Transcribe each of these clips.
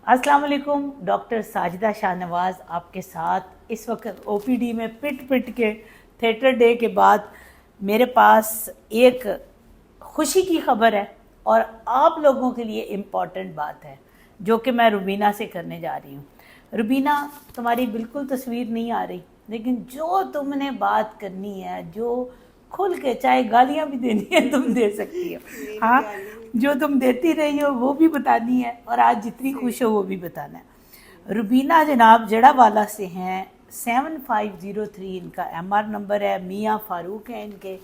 अस्सलाम वालेकुम। डॉक्टर साजिदा शाहनवाज आपके साथ इस वक्त ओपीडी में पिट के थिएटर डे के बाद मेरे पास एक खुशी की खबर है और आप लोगों के लिए इम्पॉर्टेंट बात है जो कि मैं रुबीना से करने जा रही हूँ। रुबीना, तुम्हारी बिल्कुल तस्वीर नहीं आ रही, लेकिन जो तुमने बात करनी है, जो खुल के, चाहे गालियाँ भी देनी है तुम दे सकती हो, हाँ, जो तुम देती रही हो वो भी बतानी है और आज जितनी खुश हो वो भी बताना है। रुबीना जनाब जड़ावाला से हैं, 7503 इनका MR नंबर है, मियाँ फारूक है इनके।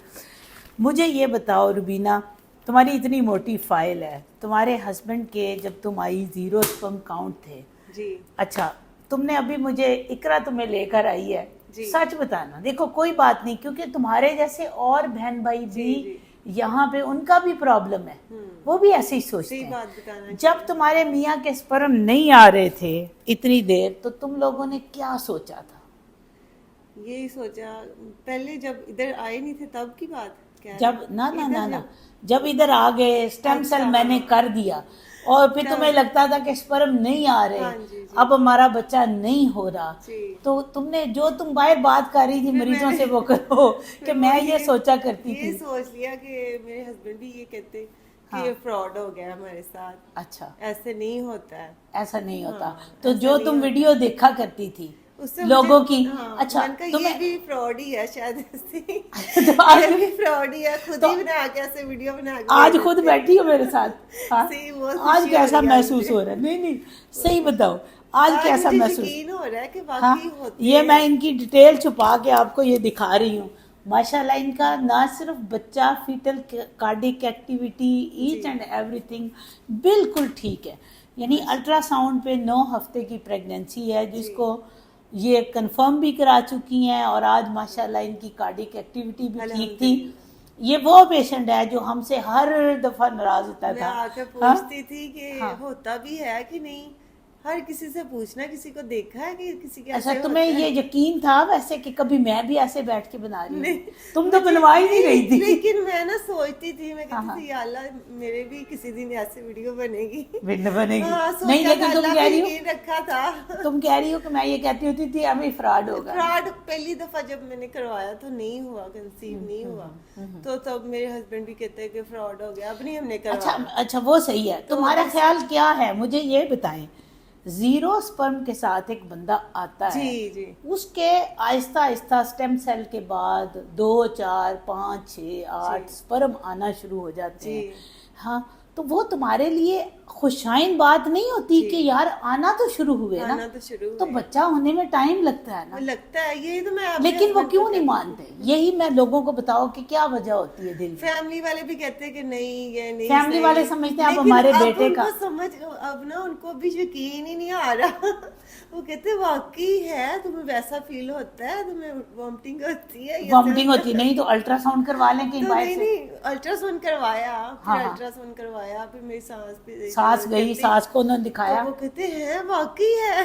मुझे ये बताओ रुबीना, तुम्हारी इतनी मोटी फाइल है, तुम्हारे हस्बैंड के जब तुम आई 0 स्पर्म काउंट थे जी। अच्छा, तुमने अभी मुझे इकरा तुम्हें लेकर आई है, सच बताना। देखो कोई बात नहीं, क्योंकि तुम्हारे जैसे और बहन भाई भी यहाँ पे उनका भी प्रॉब्लम है, वो भी ऐसे ही सोचते हैं। जब तुम्हारे मियाँ के स्पर्म नहीं आ रहे थे इतनी देर, तो तुम लोगों ने क्या सोचा था? यही सोचा पहले, जब इधर आए नहीं थे तब की बात क्या? जब ना जब इधर आ गए, स्टेम सेल मैंने कर दिया और फिर तुम्हें लगता था कि स्पर्म नहीं आ रहे, अब हमारा बच्चा नहीं हो रहा, तो तुमने जो तुम बाहर बात कर रही थी मरीजों से वो करो कि मैं ये सोचा करती थी। ये सोच लिया कि मेरे हस्बैंड भी ये कहते कि फ्रॉड हो गया हमारे साथ। अच्छा, ऐसे नहीं होता है, ऐसा नहीं होता। तो जो तुम वीडियो देखा करती थी लोगों की, अच्छा, तुम्हें भी फ्रॉड ही है शायद तो आज भी फ्रॉड ही है, खुद ही बना के ऐसे वीडियो बना के आज खुद बैठी हो मेरे साथ, हाँ? आज कैसा महसूस हो रहा है? नहीं सही बताओ, आज कैसा महसूस हो रहा है कि वाकई होती है? ये मैं इनकी डिटेल छुपा के आपको ये दिखा रही हूँ। माशाल्लाह इनका ना सिर्फ बच्चा, foetal cardiac activity, each and everything बिल्कुल ठीक है। यानी अल्ट्रासाउंड पे 9 हफ्ते की प्रेगनेंसी है, जिसको ये कंफर्म भी करा चुकी हैं, और आज माशाल्लाह इनकी कार्डिक एक्टिविटी भी ठीक थी। ये वो पेशेंट है जो हमसे हर दफा नाराज होता था, आके पूछती थी कि होता भी है कि नहीं, हर किसी से पूछना, किसी को देखा है कि किसी के अच्छा, तुम्हें ये यकीन था वैसे कि कभी मैं भी ऐसे बैठ के बना रही हूँ? तुम तो बनवा ही नहीं रही थी। लेकिन मैं ना सोचती थी, मैं कहती थी अल्लाह मेरे भी किसी दिन ऐसे वीडियो बनेगी। नहीं, लेकिन तुम कह रही हो, रखा था, तुम कह रही हो कि मैं ये कहती होती थी हमें फ्रॉड होगा। फ्रॉड पहली दफा जब मैंने करवाया तो नहीं हुआ, कंसीव नहीं हुआ, तो तब मेरे हस्बैंड भी कहते हैं कि फ्रॉड हो गया, अब नहीं हमने करवाया। अच्छा, वो सही है। तुम्हारा ख्याल क्या है, मुझे ये बताएं। 0 स्पर्म के साथ एक बंदा आता है, जी। उसके आहिस्ता आहिस्ता स्टेम सेल के बाद 2, 4, 5, 6, 8 स्पर्म आना शुरू हो जाते हैं, हाँ, तो वो तुम्हारे लिए खुशाइन बात नहीं होती कि यार आना तो शुरू हुए ना, तो बच्चा होने में टाइम लगता है ना, लगता है, यही तो मैं, लेकिन वो क्यों नहीं मानते? यही मैं लोगों को बताओ कि क्या वजह होती है दिल। फैमिली वाले भी कहते हैं कि नहीं, ये नहीं, फैमिली वाले समझते हैं अब हमारे बेटे का समझ, अब ना उनको भी यकीन ही नहीं आ रहा। वो कहते वाकई है, तुम्हें वैसा फील होता है, तुम्हें वॉमिटिंग होती है? वॉमिटिंग होती है? नहीं तो अल्ट्रासाउंड करवा लें कहीं बाहर से। नहीं, अल्ट्रासाउंड करवाया, अल्ट्रासाउंड करवाया, फिर मेरी सांस गई, सांस को उन्होंने दिखाया, वो कहते हैं वाकई है।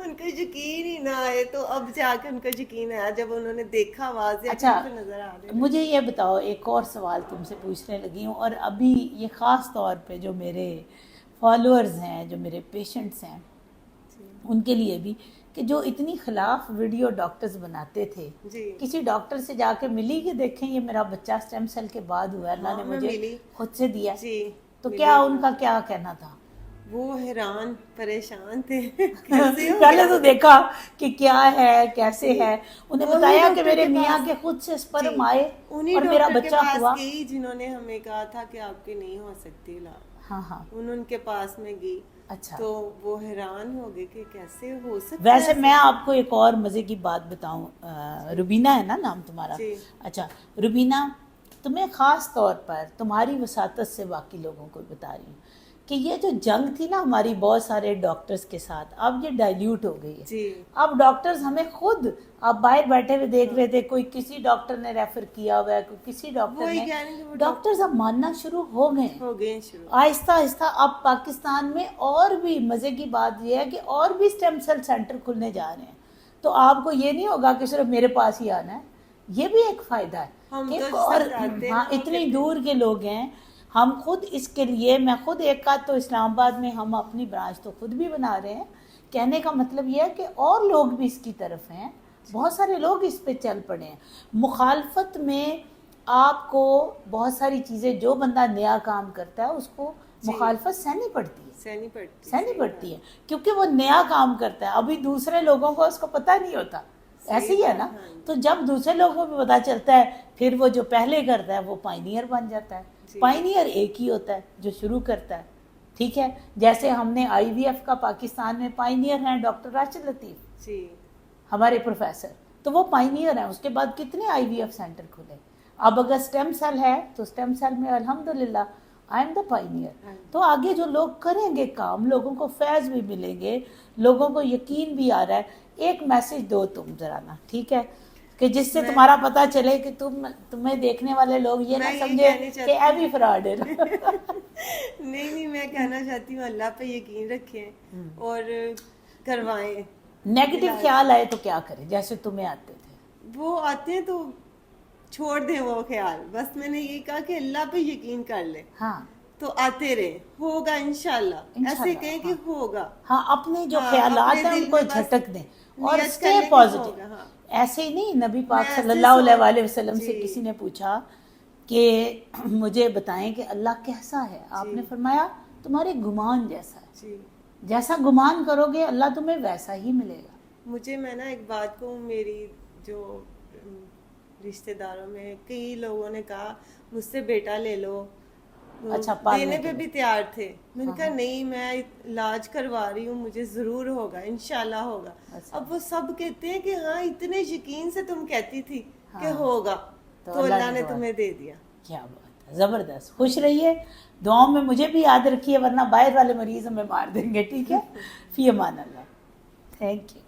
उनको यकीन ही ना आए, तो अब जाके उनको यकीन आया जब उन्होंने देखा आवाज। अच्छा, नजर आ रही। मुझे ये बताओ, एक और सवाल तुमसे पूछने लगी हूँ, और अभी ये ख़ास तौर पे जो मेरे फॉलोअर्स हैं, जो मेरे पेशेंट्स हैं, उनके लिए भी, कि जो इतनी खिलाफ वीडियो डॉक्टर्स बनाते थे, किसी डॉक्टर से जाके मिली कि देखें ये मेरा बच्चा स्टेम सेल के बाद हुआ, अल्लाह ने मुझे खुद से दिया, तो क्या उनका क्या कहना था? वो हैरान परेशान थे। पहले तो देखा कि क्या है, कैसे है, उन्हें बताया कि मेरे मियाँ के खुद से स्पर्म आए और मेरा बच्चा हुआ। जिन्होंने हमें कहा था कि आपके नहीं हो सकती, हाँ, उनके पास में गई। अच्छा, तो वो हैरान हो गए कि कैसे हो सकता। वैसे मैं आपको एक और मजे की बात बताऊं, रुबीना है ना नाम तुम्हारा? अच्छा रुबीना, तुम्हें ख़ास तौर पर तुम्हारी वसातत से बाकी लोगों को बता रही हूँ कि ये जो जंग थी ना हमारी बहुत सारे डॉक्टर्स के साथ, अब ये डाइल्यूट हो गई है। अब डॉक्टर्स हमें खुद, आप बाहर बैठे हुए देख रहे थे, कोई किसी डॉक्टर ने रेफर किया हुआ है, कोई किसी डॉक्टर ने, डॉक्टर्स अब मानना शुरू हो गए आहिस्ता आहिस्ता। अब पाकिस्तान में और भी मजे की बात यह है कि और भी स्टेम सेल सेंटर खुलने जा रहे हैं, तो आपको ये नहीं होगा कि सिर्फ मेरे पास ही आना है, ये भी एक फायदा है। और हाँ, इतनी दूर के लोग हैं, ہم خود اس کے لیے، میں خود ایک آدھ تو اسلام آباد میں ہم اپنی برانچ تو خود بھی بنا رہے ہیں. کہنے کا مطلب یہ ہے کہ اور لوگ بھی اس کی طرف ہیں، بہت سارے لوگ اس پہ چل پڑے ہیں. مخالفت میں آپ کو بہت ساری چیزیں، جو بندہ نیا کام کرتا ہے اس کو مخالفت سہنی پڑتی ہے، سہنی پڑتی ہے، کیونکہ وہ نیا کام کرتا ہے. ابھی دوسرے لوگوں کو اس کو پتہ نہیں ہوتا، ایسے ہی ہے نا. تو جب دوسرے لوگوں کو پتہ چلتا ہے، پھر وہ جو پہلے کرتا ہے وہ پائنیئر بن جاتا ہے. پائنیئر ایک ہی ہوتا ہے جو شروع کرتا ہے. ٹھیک ہے، جیسے ہم نے آئی وی ایف کا پاکستان میں پائنیئر ہیں ڈاکٹر راشد لطیف ہمارے پروفیسر، تو وہ پائنیئر ہیں. اس کے بعد کتنے آئی وی ایف سینٹر کھلے. اب اگر سٹیم سیل ہے تو سٹیم سیل میں الحمدللہ آئی ایم دا پائنیئر. تو آگے جو لوگ کریں گے کام، لوگوں کو فیض بھی ملیں گے، لوگوں کو یقین بھی آ رہا ہے. ایک میسج دو تم ذرا نا، ٹھیک ہے، کہ جس سے تمہارا پتہ چلے کہ تمہیں دیکھنے والے لوگ یہ نہ سمجھے کہ اے بھی فراڈ ہے. نہیں، میں کہنا چاہتی ہوں اللہ پہ یقین رکھیں اور کروائیں. نیگیٹو خیال آئے تو کیا کریں، جیسے تمہیں آتے تھے؟ وہ آتے ہیں تو چھوڑ دیں وہ خیال. بس میں نے یہ کہا کہ اللہ پہ یقین کر لیں. ہاں، تو آتے رہے، ہوگا انشاءاللہ. ایسے کہیں کہ ہوگا. ہاں، اپنے جو خیالات ہیں ان کو جھٹک دیں اور اسٹے پازیٹیو. ایسے ہی نہیں، نبی پاک صلی اللہ علیہ وآلہ وسلم سے کسی نے پوچھا کہ مجھے بتائیں کہ اللہ کیسا ہے. آپ نے فرمایا تمہارے گمان جیسا ہے، جیسا گمان کرو گے اللہ تمہیں ویسا ہی ملے گا. مجھے، میں نا ایک بات کو، میری جو رشتہ داروں میں کئی لوگوں نے کہا مجھ سے بیٹا لے لو. اچھا، دینے پہ بھی تیار تھے. میں نے کہا نہیں، میں علاج کروا رہی ہوں، مجھے ضرور ہوگا، انشاءاللہ ہوگا. اب وہ سب کہتے ہیں کہ ہاں اتنے یقین سے تم کہتی تھی کہ ہوگا، تو اللہ نے تمہیں دے دیا. کیا بات ہے، زبردست. خوش رہیے، دعاؤں میں مجھے بھی یاد رکھیے، ورنہ باہر والے مریض ہمیں مار دیں گے. ٹھیک ہے، فی امان اللہ. Thank you.